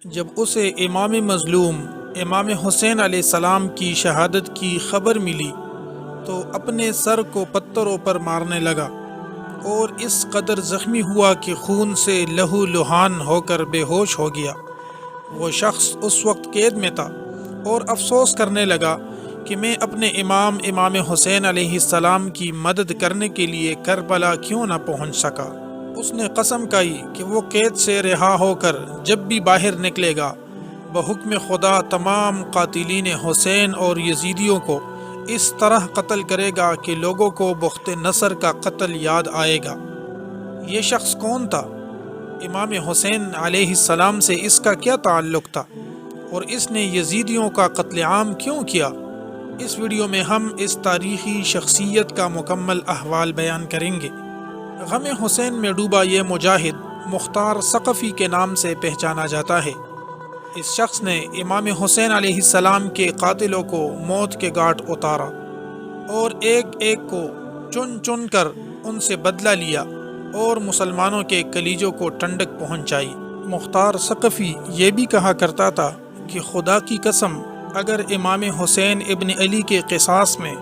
جب اسے امام مظلوم امام حسین علیہ السلام کی شہادت کی خبر ملی تو اپنے سر کو پتھروں پر مارنے لگا اور اس قدر زخمی ہوا کہ خون سے لہو لہان ہو کر بے ہوش ہو گیا۔ وہ شخص اس وقت قید میں تھا اور افسوس کرنے لگا کہ میں اپنے امام حسین علیہ السلام کی مدد کرنے کے لیے کربلا کیوں نہ پہنچ سکا۔ اس نے قسم کھائی کہ وہ قید سے رہا ہو کر جب بھی باہر نکلے گا بحکم خدا تمام قاتلین حسین اور یزیدیوں کو اس طرح قتل کرے گا کہ لوگوں کو بخت نصر کا قتل یاد آئے گا۔ یہ شخص کون تھا؟ امام حسین علیہ السلام سے اس کا کیا تعلق تھا اور اس نے یزیدیوں کا قتل عام کیوں کیا؟ اس ویڈیو میں ہم اس تاریخی شخصیت کا مکمل احوال بیان کریں گے۔ غم حسین میں ڈوبا یہ مجاہد مختار ثقفی کے نام سے پہچانا جاتا ہے۔ اس شخص نے امام حسین علیہ السلام کے قاتلوں کو موت کے گھاٹ اتارا اور ایک ایک کو چن چن کر ان سے بدلہ لیا اور مسلمانوں کے کلیجوں کو ٹھنڈک پہنچائی۔ مختار ثقفی یہ بھی کہا کرتا تھا کہ خدا کی قسم اگر امام حسین ابن علی کے قصاص میں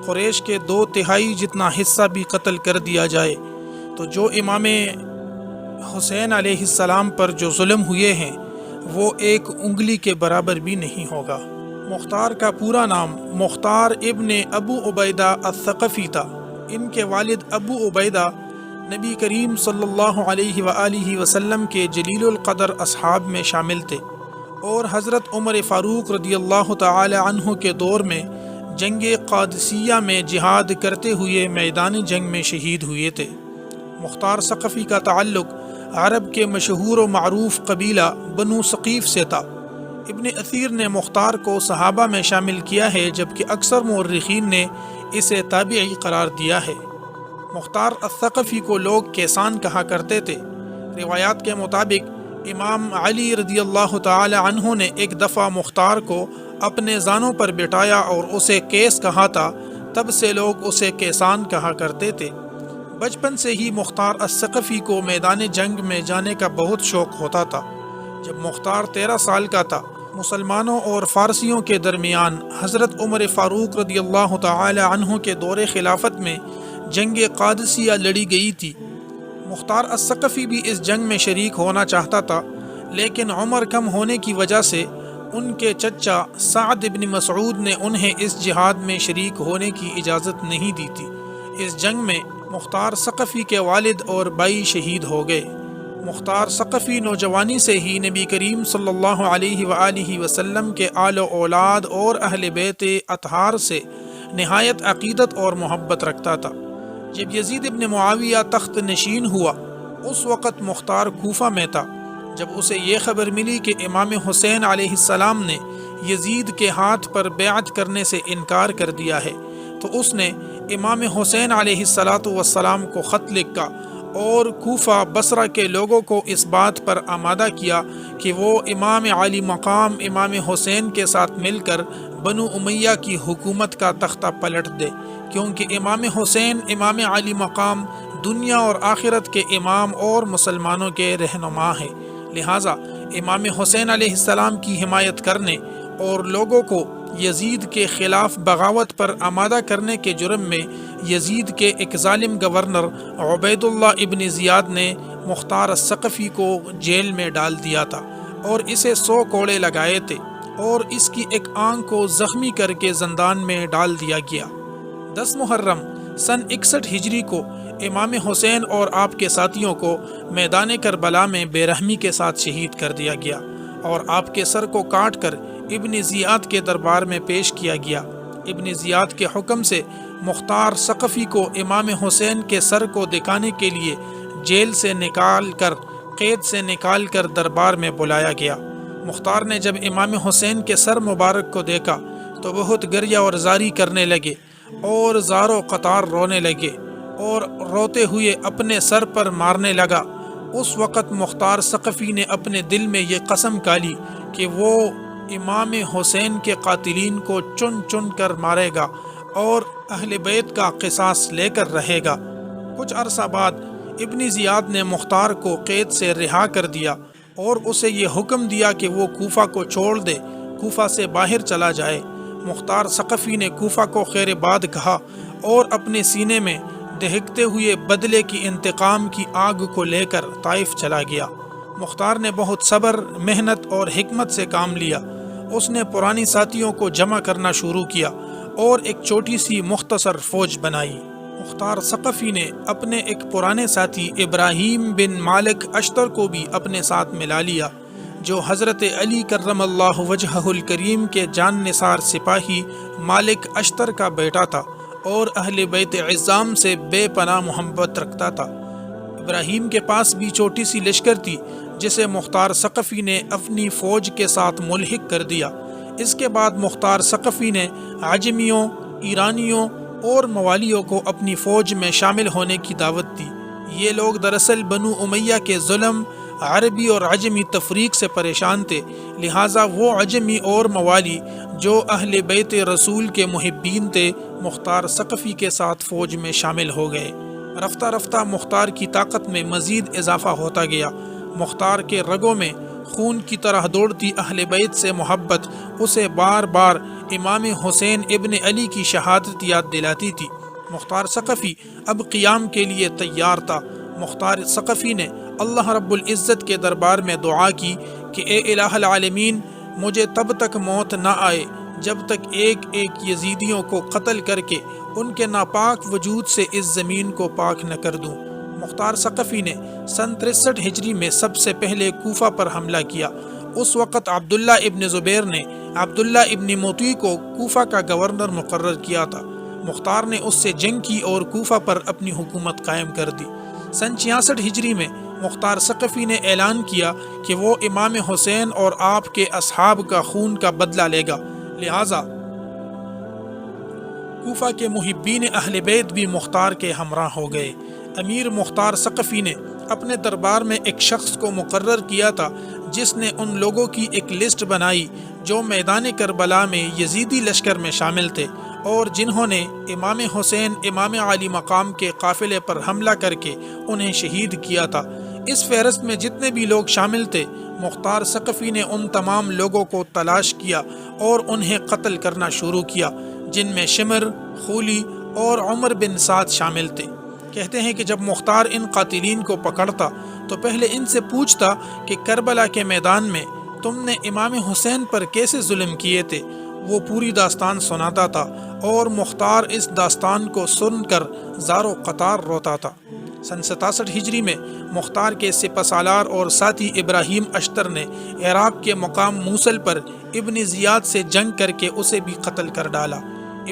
قریش کے 2/3 جتنا حصہ بھی قتل کر دیا جائے تو جو امام حسین علیہ السلام پر جو ظلم ہوئے ہیں وہ ایک انگلی کے برابر بھی نہیں ہوگا۔ مختار کا پورا نام مختار ابن ابو عبیدہ الثقفی تھا۔ ان کے والد ابو عبیدہ نبی کریم صلی اللہ علیہ وآلہ وسلم کے جلیل القدر اصحاب میں شامل تھے اور حضرت عمر فاروق رضی اللہ تعالی عنہ کے دور میں جنگ قادسیہ میں جہاد کرتے ہوئے میدان جنگ میں شہید ہوئے تھے۔ مختار ثقفی کا تعلق عرب کے مشہور و معروف قبیلہ بنو ثقیف سے تھا۔ ابن اثیر نے مختار کو صحابہ میں شامل کیا ہے جبکہ اکثر مورخین نے اسے تابعی قرار دیا ہے۔ مختار الثقفی کو لوگ کیسان کہا کرتے تھے۔ روایات کے مطابق امام علی رضی اللہ تعالی عنہ نے ایک دفعہ مختار کو اپنے زانوں پر بٹھایا اور اسے کیس کہا تھا، تب سے لوگ اسے کیسان کہا کرتے تھے۔ بچپن سے ہی مختار الثقفی کو میدان جنگ میں جانے کا بہت شوق ہوتا تھا۔ جب مختار 13 سال کا تھا مسلمانوں اور فارسیوں کے درمیان حضرت عمر فاروق رضی اللہ تعالی عنہ کے دور خلافت میں جنگ قادسیہ لڑی گئی تھی۔ مختار الثقفی بھی اس جنگ میں شریک ہونا چاہتا تھا لیکن عمر کم ہونے کی وجہ سے ان کے چچا سعد بن مسعود نے انہیں اس جہاد میں شریک ہونے کی اجازت نہیں دی تھی۔ اس جنگ میں مختار ثقفی کے والد اور بھائی شہید ہو گئے۔ مختار ثقفی نوجوانی سے ہی نبی کریم صلی اللہ علیہ وآلہ وسلم کے آل و اولاد اور اہل بیت اطہار سے نہایت عقیدت اور محبت رکھتا تھا۔ جب یزید ابن معاویہ تخت نشین ہوا اس وقت مختار کوفہ میں تھا۔ جب اسے یہ خبر ملی کہ امام حسین علیہ السلام نے یزید کے ہاتھ پر بیعت کرنے سے انکار کر دیا ہے تو اس نے امام حسین علیہ السلام کو خط لکھا اور کوفہ بصرہ کے لوگوں کو اس بات پر آمادہ کیا کہ وہ امام علی مقام امام حسین کے ساتھ مل کر بنو امیہ کی حکومت کا تختہ پلٹ دے، کیونکہ امام حسین امام علی مقام دنیا اور آخرت کے امام اور مسلمانوں کے رہنما ہیں۔ لہٰذا امام حسین علیہ السلام کی حمایت کرنے اور لوگوں کو یزید کے خلاف بغاوت پر آمادہ کرنے کے جرم میں یزید کے ایک ظالم گورنر عبید اللہ ابن زیاد نے مختار الثقفی کو جیل میں ڈال دیا تھا اور اسے 100 کوڑے لگائے تھے اور اس کی ایک آنکھ کو زخمی کر کے زندان میں ڈال دیا گیا۔ 10 محرم سن 61 ہجری کو امام حسین اور آپ کے ساتھیوں کو میدان کربلا میں بے رحمی کے ساتھ شہید کر دیا گیا اور آپ کے سر کو کاٹ کر ابن زیاد کے دربار میں پیش کیا گیا۔ ابن زیاد کے حکم سے مختار ثقفی کو امام حسین کے سر کو دکھانے کے لیے جیل سے نکال کر قید سے نکال کر دربار میں بلایا گیا۔ مختار نے جب امام حسین کے سر مبارک کو دیکھا تو بہت گریہ اور زاری کرنے لگے اور زار و قطار رونے لگے اور روتے ہوئے اپنے سر پر مارنے لگا۔ اس وقت مختار ثقفی نے اپنے دل میں یہ قسم کھالی کہ وہ امام حسین کے قاتلین کو چن چن کر مارے گا اور اہل بیت کا قصاص لے کر رہے گا۔ کچھ عرصہ بعد ابن زیاد نے مختار کو قید سے رہا کر دیا اور اسے یہ حکم دیا کہ وہ کوفہ کو چھوڑ دے، کوفہ سے باہر چلا جائے۔ مختار ثقفی نے کوفہ کو خیر باد کہا اور اپنے سینے میں دہکتے ہوئے بدلے کی انتقام کی آگ کو لے کر طائف چلا گیا۔ مختار نے بہت صبر، محنت اور حکمت سے کام لیا۔ اس نے پرانی ساتھیوں کو جمع کرنا شروع کیا اور ایک چھوٹی سی مختصر فوج بنائی۔ مختار ثقفی نے اپنے ایک پرانے ساتھی ابراہیم بن مالک اشتر کو بھی اپنے ساتھ ملا لیا، جو حضرت علی کرم اللہ وجہہ الکریم کے جان نثار سپاہی مالک اشتر کا بیٹا تھا اور اہل بیت عظام سے بے پناہ محبت رکھتا تھا۔ ابراہیم کے پاس بھی چھوٹی سی لشکر تھی جسے مختار ثقفی نے اپنی فوج کے ساتھ ملحق کر دیا۔ اس کے بعد مختار ثقفی نے عجمیوں، ایرانیوں اور موالیوں کو اپنی فوج میں شامل ہونے کی دعوت دی۔ یہ لوگ دراصل بنو امیہ کے ظلم، عربی اور عجمی تفریق سے پریشان تھے، لہٰذا وہ عجمی اور موالی جو اہل بیت رسول کے محبین تھے مختار ثقفی کے ساتھ فوج میں شامل ہو گئے۔ رفتہ رفتہ مختار کی طاقت میں مزید اضافہ ہوتا گیا۔ مختار کے رگوں میں خون کی طرح دوڑتی اہل بیت سے محبت اسے بار بار امام حسین ابن علی کی شہادت یاد دلاتی تھی۔ مختار ثقفی اب قیام کے لیے تیار تھا۔ مختار ثقفی نے اللہ رب العزت کے دربار میں دعا کی کہ اے الہ العالمین، مجھے تب تک موت نہ آئے جب تک ایک ایک یزیدیوں کو قتل کر کے ان کے ناپاک وجود سے اس زمین کو پاک نہ کر دوں۔ مختار ثقفی نے سن 63 ہجری میں سب سے پہلے کوفہ پر حملہ کیا۔ اس وقت عبداللہ ابن زبیر نے عبداللہ ابن موتی کو کوفہ کا گورنر مقرر کیا تھا۔ مختار نے اس سے جنگ کی اور کوفہ پر اپنی حکومت قائم کر دی۔ سن 66 ہجری میں مختار ثقفی نے اعلان کیا کہ وہ امام حسین اور آپ کے اصحاب کا خون کا بدلہ لے گا، لہٰذا کوفہ کے محبین اہل بیت بھی مختار کے ہمراہ ہو گئے۔ امیر مختار ثقفی نے اپنے دربار میں ایک شخص کو مقرر کیا تھا جس نے ان لوگوں کی ایک لسٹ بنائی جو میدان کربلا میں یزیدی لشکر میں شامل تھے اور جنہوں نے امام حسین امام علی مقام کے قافلے پر حملہ کر کے انہیں شہید کیا تھا۔ اس فہرست میں جتنے بھی لوگ شامل تھے مختار ثقفی نے ان تمام لوگوں کو تلاش کیا اور انہیں قتل کرنا شروع کیا، جن میں شمر، خولی اور عمر بن سعد شامل تھے۔ کہتے ہیں کہ جب مختار ان قاتلین کو پکڑتا تو پہلے ان سے پوچھتا کہ کربلا کے میدان میں تم نے امام حسین پر کیسے ظلم کیے تھے۔ وہ پوری داستان سناتا تھا اور مختار اس داستان کو سن کر زار و قطار روتا تھا۔ سن 67 ہجری میں مختار کے سپہ سالار اور ساتھی ابراہیم اشتر نے عراق کے مقام موصل پر ابن زیاد سے جنگ کر کے اسے بھی قتل کر ڈالا۔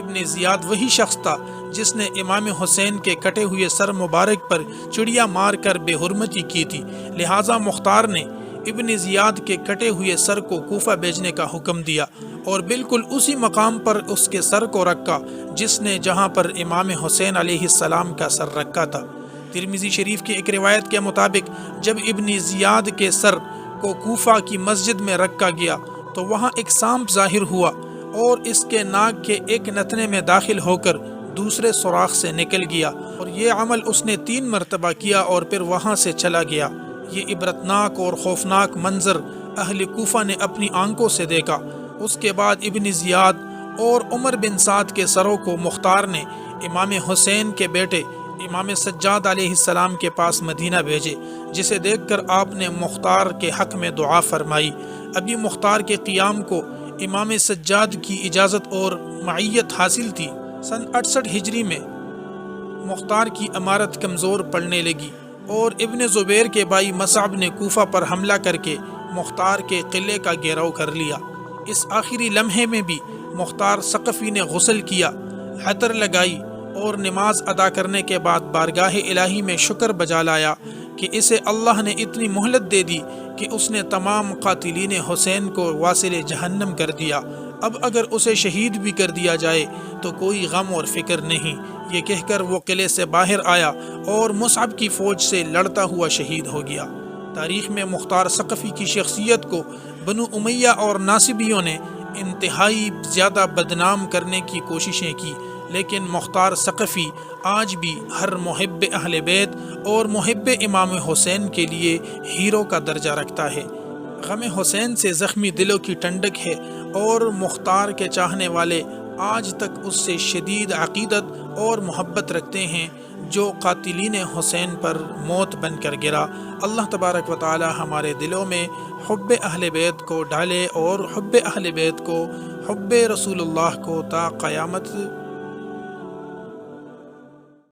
ابن زیاد وہی شخص تھا جس نے امام حسین کے کٹے ہوئے سر مبارک پر چڑیا مار کر بے حرمتی کی تھی، لہٰذا مختار نے ابن زیاد کے کٹے ہوئے سر کو کوفہ بھیجنے کا حکم دیا اور بالکل اسی مقام پر اس کے سر کو رکھا جس نے جہاں پر امام حسین علیہ السلام کا سر رکھا تھا۔ ترمذی شریف کی ایک روایت کے مطابق جب ابن زیاد کے سر کو کوفہ کی مسجد میں رکھا گیا تو وہاں ایک سانپ ظاہر ہوا اور اس کے ناک کے ایک نتنے میں داخل ہو کر دوسرے سوراخ سے نکل گیا، اور یہ عمل اس نے 3 مرتبہ کیا اور پھر وہاں سے چلا گیا۔ یہ عبرتناک اور خوفناک منظر اہل کوفہ نے اپنی آنکھوں سے دیکھا۔ اس کے بعد ابن زیاد اور عمر بن سعد کے سروں کو مختار نے امام حسین کے بیٹے امام سجاد علیہ السلام کے پاس مدینہ بھیجے، جسے دیکھ کر آپ نے مختار کے حق میں دعا فرمائی۔ ابھی مختار کے قیام کو امام سجاد کی اجازت اور معیت حاصل تھی۔ سن 68 ہجری میں مختار کی امارت کمزور پڑنے لگی اور ابن زبیر کے بھائی مصعب نے کوفہ پر حملہ کر کے مختار کے قلعے کا گھیراؤ کر لیا۔ اس آخری لمحے میں بھی مختار ثقفی نے غسل کیا، عطر لگائی اور نماز ادا کرنے کے بعد بارگاہ الہی میں شکر بجا لایا کہ اسے اللہ نے اتنی مہلت دے دی کہ اس نے تمام قاتلین حسین کو واصل جہنم کر دیا۔ اب اگر اسے شہید بھی کر دیا جائے تو کوئی غم اور فکر نہیں۔ یہ کہہ کر وہ قلعے سے باہر آیا اور مصعب کی فوج سے لڑتا ہوا شہید ہو گیا۔ تاریخ میں مختار ثقفی کی شخصیت کو بنو امیہ اور ناصبیوں نے انتہائی زیادہ بدنام کرنے کی کوششیں کی، لیکن مختار ثقفی آج بھی ہر محب اہل بیت اور محب امام حسین کے لیے ہیرو کا درجہ رکھتا ہے۔ غم حسین سے زخمی دلوں کی ٹھنڈک ہے اور مختار کے چاہنے والے آج تک اس سے شدید عقیدت اور محبت رکھتے ہیں جو قاتلین حسین پر موت بن کر گرا۔ اللہ تبارک و تعالی ہمارے دلوں میں حب اہل بیت کو ڈالے اور حب اہل بیت کو، حب رسول اللہ کو تا قیامت